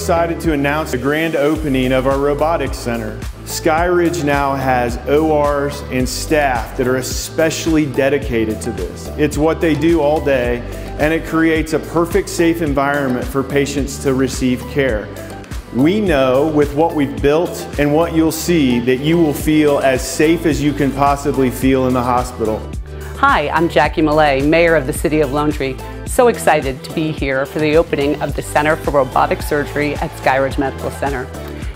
excited to announce the grand opening of our robotics center. Skyridge now has ORs and staff that are especially dedicated to this. It's what they do all day, and it creates a perfect safe environment for patients to receive care. We know with what we've built and what you'll see that you will feel as safe as you can possibly feel in the hospital. Hi, I'm Jackie Millay, Mayor of the City of Lone Tree. So excited to be here for the opening of the Center for Robotic Surgery at Skyridge Medical Center.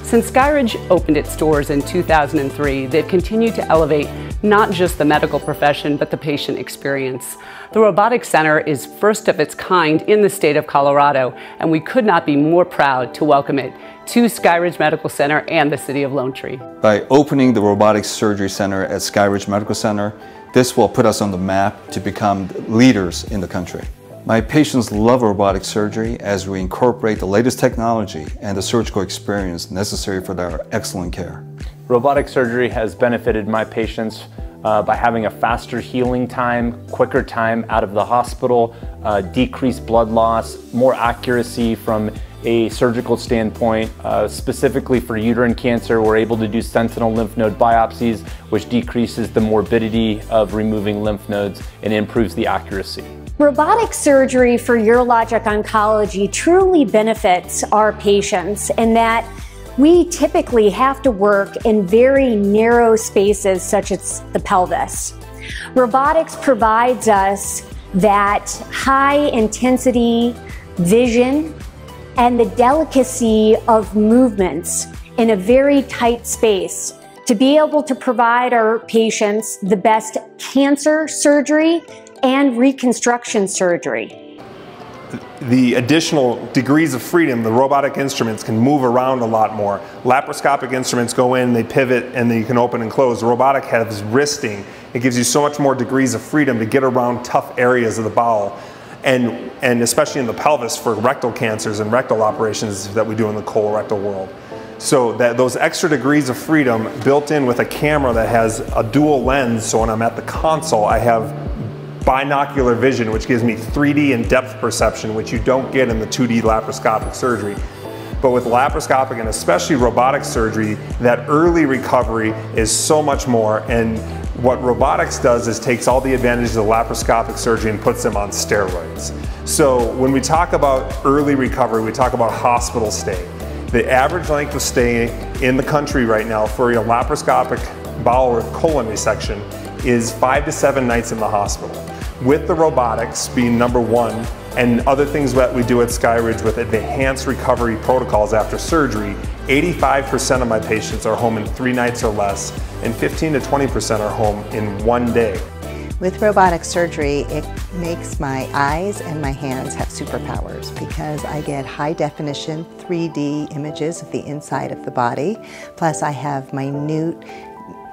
Since Skyridge opened its doors in 2003, they've continued to elevate not just the medical profession, but the patient experience. The Robotic Center is first of its kind in the state of Colorado, and we could not be more proud to welcome it to Skyridge Medical Center and the City of Lone Tree. By opening the Robotic Surgery Center at Skyridge Medical Center, this will put us on the map to become leaders in the country. My patients love robotic surgery as we incorporate the latest technology and the surgical experience necessary for their excellent care. Robotic surgery has benefited my patients by having a faster healing time, quicker time out of the hospital, decreased blood loss, more accuracy from a surgical standpoint. Specifically for uterine cancer, we're able to do sentinel lymph node biopsies, which decreases the morbidity of removing lymph nodes and improves the accuracy. Robotic surgery for urologic oncology truly benefits our patients in that we typically have to work in very narrow spaces such as the pelvis. Robotics provides us that high intensity vision and the delicacy of movements in a very tight space to be able to provide our patients the best cancer surgery and reconstruction surgery. The additional degrees of freedom, the robotic instruments can move around a lot more. Laparoscopic instruments go in, they pivot, and then you can open and close. The robotic has wristing. It gives you so much more degrees of freedom to get around tough areas of the bowel. And especially in the pelvis for rectal cancers and rectal operations that we do in the colorectal world. So that those extra degrees of freedom built in with a camera that has a dual lens, so when I'm at the console I have binocular vision, which gives me 3D and depth perception, which you don't get in the 2D laparoscopic surgery. But with laparoscopic and especially robotic surgery, that early recovery is so much more. And what robotics does is takes all the advantages of laparoscopic surgery and puts them on steroids. So when we talk about early recovery, we talk about hospital stay. The average length of stay in the country right now for a laparoscopic bowel or colon resection is 5 to 7 nights in the hospital. With the robotics being number one, and other things that we do at Skyridge with enhanced recovery protocols after surgery, 85% of my patients are home in 3 nights or less, and 15 to 20% are home in 1 day. With robotic surgery, it makes my eyes and my hands have superpowers because I get high definition 3D images of the inside of the body, plus I have minute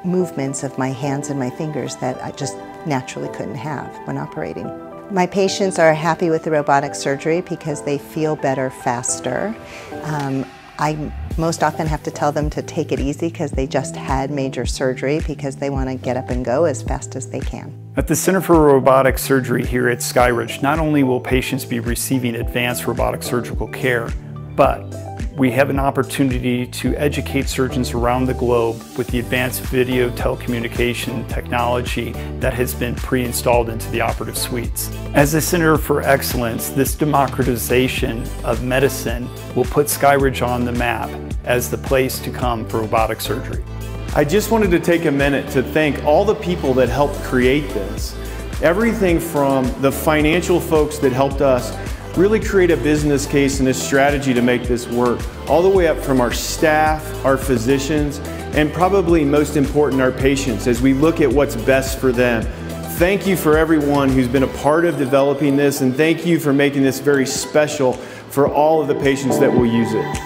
movements of my hands and my fingers that I just naturally couldn't have when operating. My patients are happy with the robotic surgery because they feel better faster. I most often have to tell them to take it easy because they just had major surgery because they want to get up and go as fast as they can. At the Center for Robotic Surgery here at Skyridge, not only will patients be receiving advanced robotic surgical care, but we have an opportunity to educate surgeons around the globe with the advanced video telecommunication technology that has been pre-installed into the operative suites. As a Center for Excellence, this democratization of medicine will put Skyridge on the map as the place to come for robotic surgery. I just wanted to take a minute to thank all the people that helped create this. Everything from the financial folks that helped us really create a business case and a strategy to make this work, all the way up from our staff, our physicians, and probably most important, our patients, as we look at what's best for them. Thank you for everyone who's been a part of developing this, and thank you for making this very special for all of the patients that will use it.